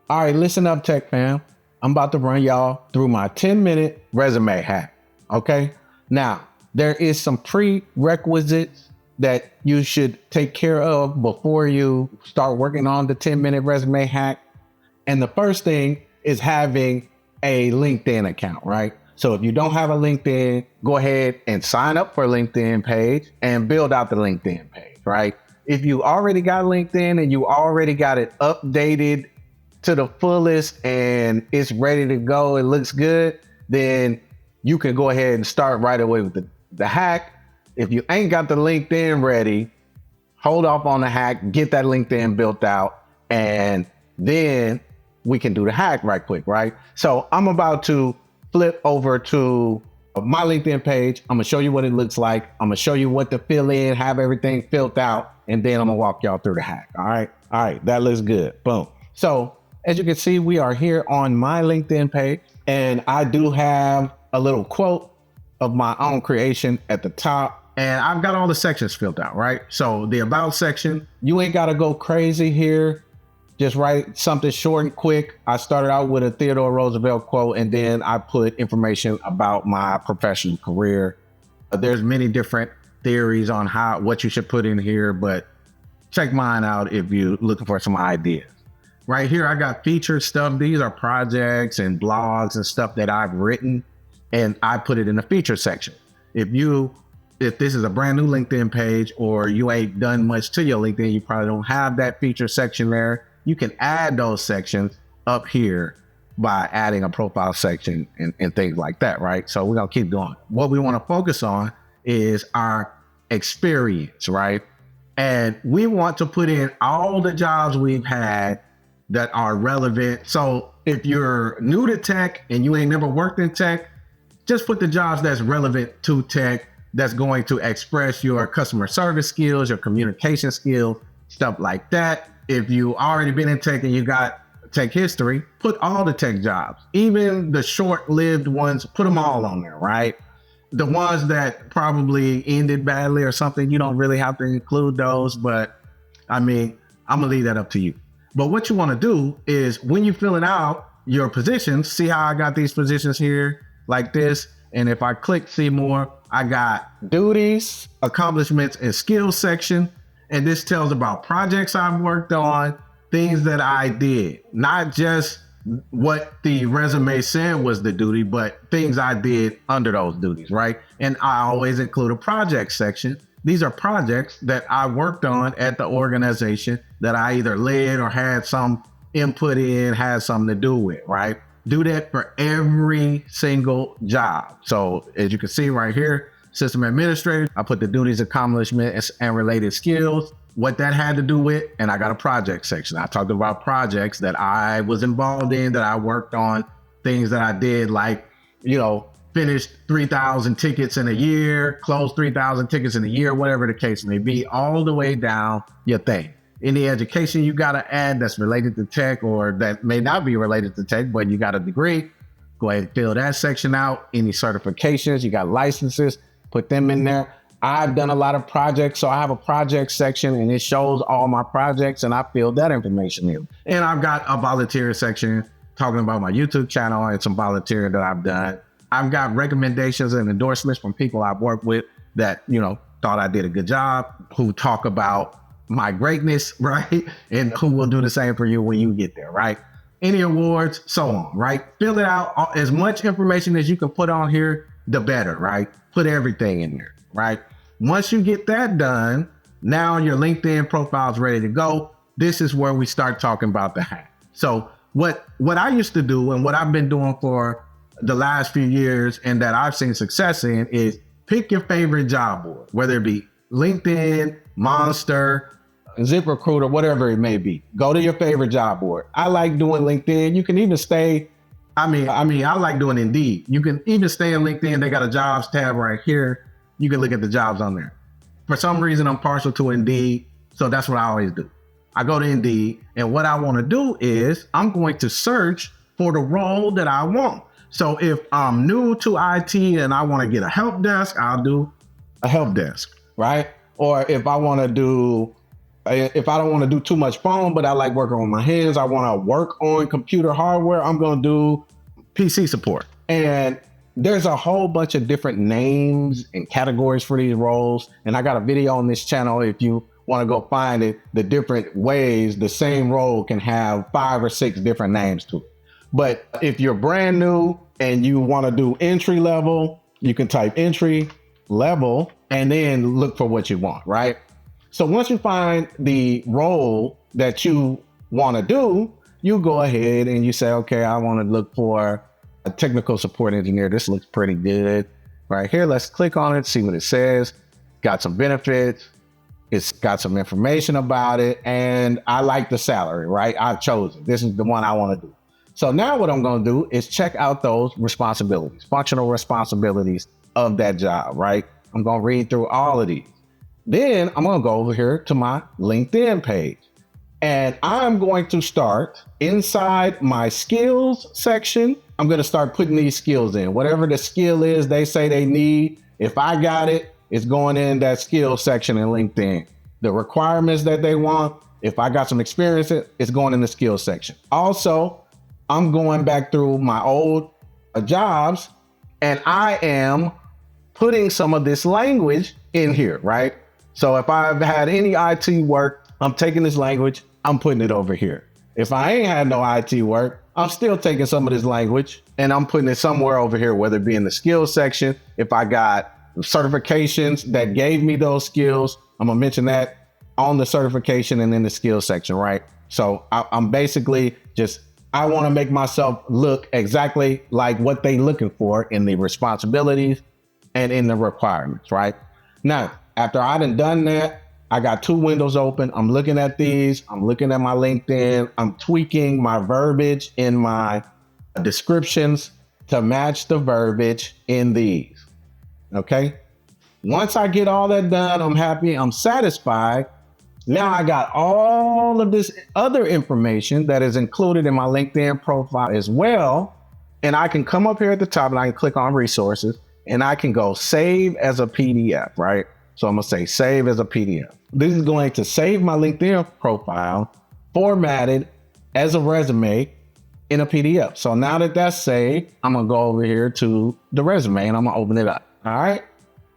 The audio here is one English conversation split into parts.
All right, listen up, Tech Fam. I'm about to run y'all through my 10-minute resume hack. Okay. Now, there is some prerequisites that you should take care of before you start working on the 10-minute resume hack. And the first thing is having a LinkedIn account, right? So if you don't have a LinkedIn, go ahead and sign up for a LinkedIn page and build out the LinkedIn page, right? If you already got LinkedIn and you already got it updated to the fullest and it's ready to go, it looks good, then you can go ahead and start right away with the hack. If you ain't got the LinkedIn ready, hold off on the hack, get that LinkedIn built out, and then we can do the hack right quick, right? So I'm about to flip over to my LinkedIn page. I'm gonna show you what it looks like. I'm gonna show you what to fill in, have everything filled out, and then I'm gonna walk y'all through the hack. All right, that looks good. Boom. So as you can see, we are here on my LinkedIn page, and I do have a little quote of my own creation at the top, and I've got all the sections filled out, right? So the about section, you ain't gotta go crazy here. Just write something short and quick. I started out with a Theodore Roosevelt quote, and then I put information about my professional career. There's many different theories on what you should put in here, but check mine out if you're looking for some ideas. Right here, I got featured stuff. These are projects and blogs and stuff that I've written, and I put it in the feature section. If this is a brand new LinkedIn page or you ain't done much to your LinkedIn, you probably don't have that feature section there. You can add those sections up here by adding a profile section and things like that, right? So we're gonna keep going. What we wanna focus on is our experience, right? And we want to put in all the jobs we've had that are relevant. So if you're new to tech and you ain't never worked in tech, just put the jobs that's relevant to tech, that's going to express your customer service skills, your communication skills, stuff like that. If you already been in tech and you got tech history, put all the tech jobs, even the short-lived ones, put them all on there, right? The ones that probably ended badly or something, you don't really have to include those, but I mean, I'm gonna leave that up to you. But what you wanna do is when you're filling out your positions, see how I got these positions here like this, and if I click see more, I got duties, accomplishments, and skills section. And this tells about projects I've worked on, things that I did, not just what the resume said was the duty, but things I did under those duties, right? And I always include a project section. These are projects that I worked on at the organization that I either led or had some input in, had something to do with, right? Do that for every single job. So as you can see right here, system administrator, I put the duties, accomplishments, and related skills, what that had to do with, and I got a project section. I talked about projects that I was involved in, that I worked on, things that I did, like, finished 3,000 tickets in a year, closed 3,000 tickets in a year, whatever the case may be, all the way down your thing. Any education you got to add that's related to tech or that may not be related to tech, but you got a degree, go ahead and fill that section out. Any certifications, you got licenses, put them in there. I've done a lot of projects, so I have a project section and it shows all my projects and I filled that information in. And I've got a volunteer section talking about my YouTube channel and some volunteering that I've done. I've got recommendations and endorsements from people I've worked with that, thought I did a good job, who talk about my greatness, right? And who will do the same for you when you get there, right? Any awards, so on, right? Fill it out. As much information as you can put on here, the better, right? Put everything in there, right? Once you get that done, now your LinkedIn profile is ready to go. This is where we start talking about the hack. So what I used to do and what I've been doing for the last few years and that I've seen success in is pick your favorite job board, whether it be LinkedIn, Monster, ZipRecruiter, whatever it may be. Go to your favorite job board. I like doing LinkedIn. You can even stay, I like doing Indeed. You can even stay in LinkedIn. They got a jobs tab right here. You can look at the jobs on there. For some reason, I'm partial to Indeed, so that's what I always do. I go to Indeed, and what I want to do is I'm going to search for the role that I want. So if I'm new to IT and I want to get a help desk, I'll do a help desk, right? Or if I want to do If I don't want to do too much phone, but I like working on my hands, I want to work on computer hardware, I'm going to do PC support. And there's a whole bunch of different names and categories for these roles. And I got a video on this channel if you want to go find it, the different ways the same role can have 5 or 6 different names to it. But if you're brand new and you want to do entry level, you can type entry level and then look for what you want, right? So once you find the role that you want to do, you go ahead and you say, okay, I want to look for a technical support engineer. This looks pretty good right here. Let's click on it, see what it says. Got some benefits. It's got some information about it. And I like the salary, right? I've chosen. This is the one I want to do. So now what I'm going to do is check out those responsibilities, functional responsibilities of that job, right? I'm going to read through all of these. Then I'm going to go over here to my LinkedIn page. And I'm going to start inside my skills section. I'm going to start putting these skills in. Whatever the skill is they say they need, if I got it, it's going in that skills section in LinkedIn. The requirements that they want, if I got some experience, it's going in the skills section. Also, I'm going back through my old jobs and I am putting some of this language in here, right? So if I've had any IT work, I'm taking this language, I'm putting it over here. If I ain't had no IT work, I'm still taking some of this language and I'm putting it somewhere over here, whether it be in the skills section. If I got certifications that gave me those skills, I'm gonna mention that on the certification and in the skills section, right? So I'm basically just, I wanna make myself look exactly like what they looking for in the responsibilities and in the requirements, right? Now, after I done that, I got 2 windows open. I'm looking at these. I'm looking at my LinkedIn. I'm tweaking my verbiage in my descriptions to match the verbiage in these. Okay. Once I get all that done, I'm happy. I'm satisfied. Now I got all of this other information that is included in my LinkedIn profile as well. And I can come up here at the top and I can click on resources and I can go save as a PDF, right? So I'm gonna say save as a PDF. This is going to save my LinkedIn profile formatted as a resume in a PDF. So now that that's saved, I'm gonna go over here to the resume and I'm gonna open it up. All right.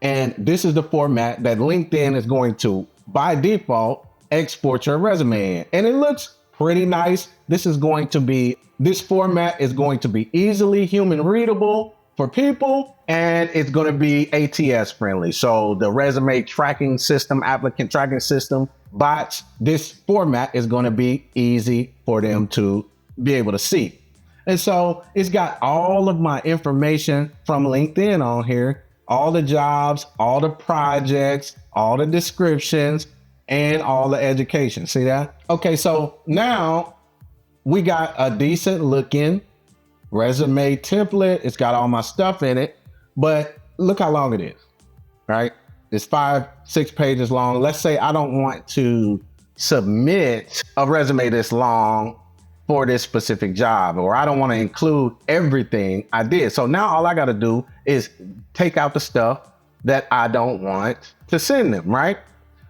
And this is the format that LinkedIn is going to, by default, export your resume in. And it looks pretty nice. This format is going to be easily human readable for people, and it's going to be ATS friendly. So the resume tracking system, applicant tracking system bots, this format is going to be easy for them to be able to see. And so it's got all of my information from LinkedIn on here, all the jobs, all the projects, all the descriptions, and all the education. See that? Okay, so now we got a decent looking resume template. It's got all my stuff in it, but look how long it is, right? It's 5-6 pages long. Let's say I don't want to submit a resume this long for this specific job, or I don't want to include everything I did. So now all I got to do is take out the stuff that I don't want to send them, right?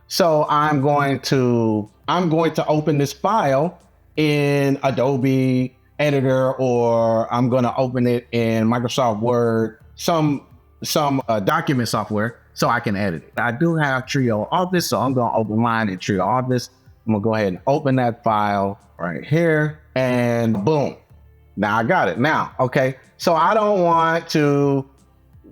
So I'm going to open this file in Adobe Editor, or I'm going to open it in Microsoft Word, some document software, so I can edit it. I do have Trio Office, so I'm going to open mine in Trio Office. I'm going to go ahead and open that file right here, and boom. Now I got it. Now, okay, so I don't want to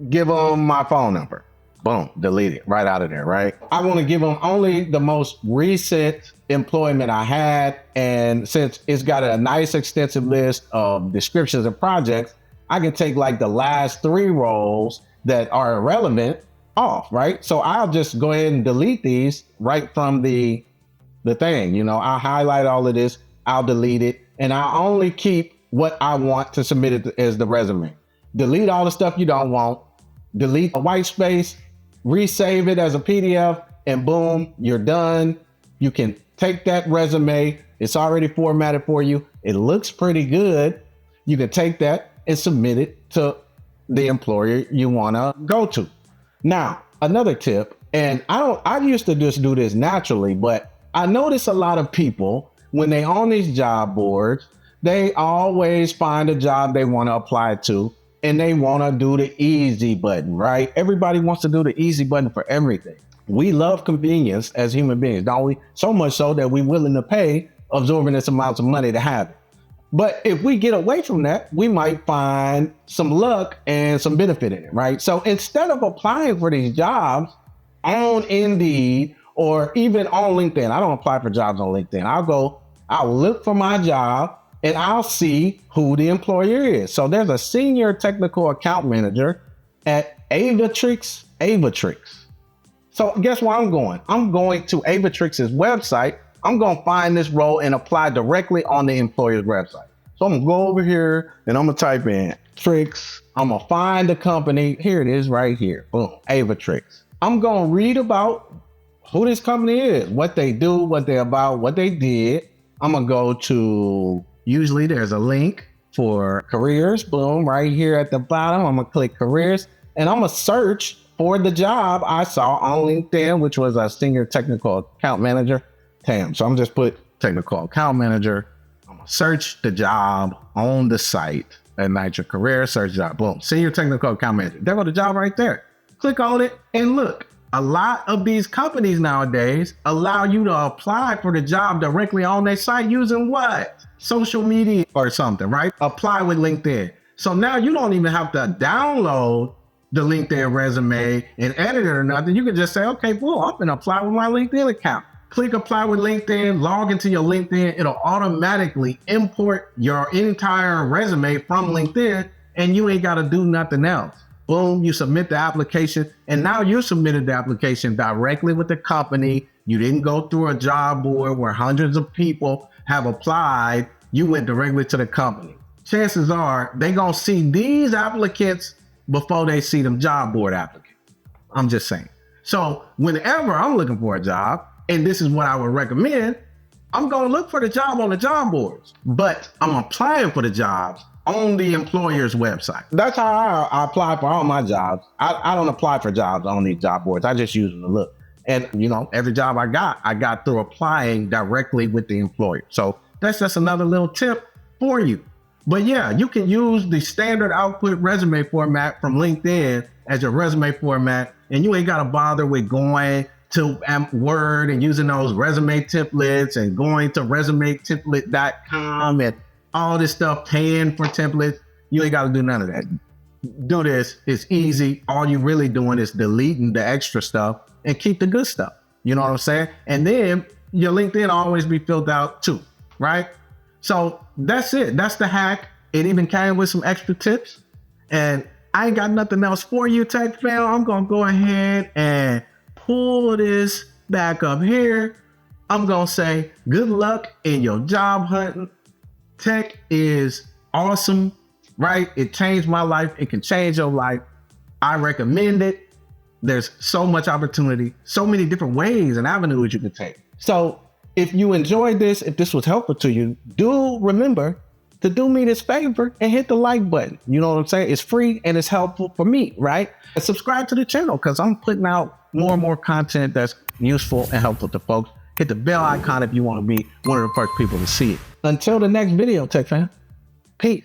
give them my phone number. Boom, delete it right out of there, right? I want to give them only the most recent employment I had. And since it's got a nice extensive list of descriptions of projects, I can take like the last 3 roles that are irrelevant off, right? So I'll just go ahead and delete these right from the thing. You know, I'll highlight all of this, I'll delete it, and I'll only keep what I want to submit it as the resume. Delete all the stuff you don't want, delete a white space, resave it as a PDF, and boom, you're done. You can take that resume. It's already formatted for you. It looks pretty good. You can take that and submit it to the employer you want to go to. Now, another tip, and I used to just do this naturally, but I notice a lot of people, when they on these job boards, they always find a job they want to apply to and they want to do the easy button, right? Everybody wants to do the easy button for everything. We love convenience as human beings, don't we? So much so that we're willing to pay exorbitant amounts of money to have it. But if we get away from that, we might find some luck and some benefit in it, right? So instead of applying for these jobs on Indeed or even on LinkedIn, I don't apply for jobs on LinkedIn. I'll look for my job and I'll see who the employer is. So there's a senior technical account manager at Avatrix. So guess where I'm going? I'm going to Avatrix's website. I'm going to find this role and apply directly on the employer's website. So I'm going to go over here and I'm going to type in Trix. I'm going to find the company. Here it is right here. Boom, Avatrix. I'm going to read about who this company is, what they do, what they're about, what they did. I'm going to go to, usually there's a link for careers. Boom, right here at the bottom. I'm going to click careers and I'm going to search for the job I saw on LinkedIn, which was a senior technical account manager. TAM. So I'm just put technical account manager. I'm gonna search the job on the site at Nitro Career, search job, boom, senior technical account manager. There go the job right there. Click on it and look. A lot of these companies nowadays allow you to apply for the job directly on their site using what? Social media or something, right? Apply with LinkedIn. So now you don't even have to download the LinkedIn resume and edit it or nothing. You can just say, okay, cool, I'm gonna apply with my LinkedIn account. Click apply with LinkedIn, log into your LinkedIn. It'll automatically import your entire resume from LinkedIn and you ain't got to do nothing else. Boom, you submit the application and now you submitted the application directly with the company. You didn't go through a job board where hundreds of people have applied. You went directly to the company. Chances are they gonna see these applicants before they see them job board applicants. I'm just saying. So whenever I'm looking for a job, and this is what I would recommend, I'm going to look for the job on the job boards, but I'm applying for the jobs on the employer's website. That's how I apply for all my jobs. I don't apply for jobs on these job boards. I just use them to look. And every job I got through applying directly with the employer. So that's just another little tip for you. But yeah, you can use the standard output resume format from LinkedIn as your resume format, and you ain't got to bother with going to Word and using those resume templates and going to resumetemplate.com and all this stuff, paying for templates. You ain't got to do none of that. Do this. It's easy. All you really doing is deleting the extra stuff and keep the good stuff. You know what I'm saying? And then your LinkedIn always be filled out too, right? So that's it. That's the hack. It even came with some extra tips. And I ain't got nothing else for you, Tech Fam. I'm going to go ahead and pull this back up here. I'm going to say good luck in your job hunting. Tech is awesome, right? It changed my life. It can change your life. I recommend it. There's so much opportunity, so many different ways and avenues you can take. So if you enjoyed this, if this was helpful to you, do remember to do me this favor and hit the like button. You know what I'm saying? It's free and it's helpful for me, right? And subscribe to the channel because I'm putting out more and more content that's useful and helpful to folks. Hit the bell icon if you want to be one of the first people to see it. Until the next video, Tech Fam. Peace.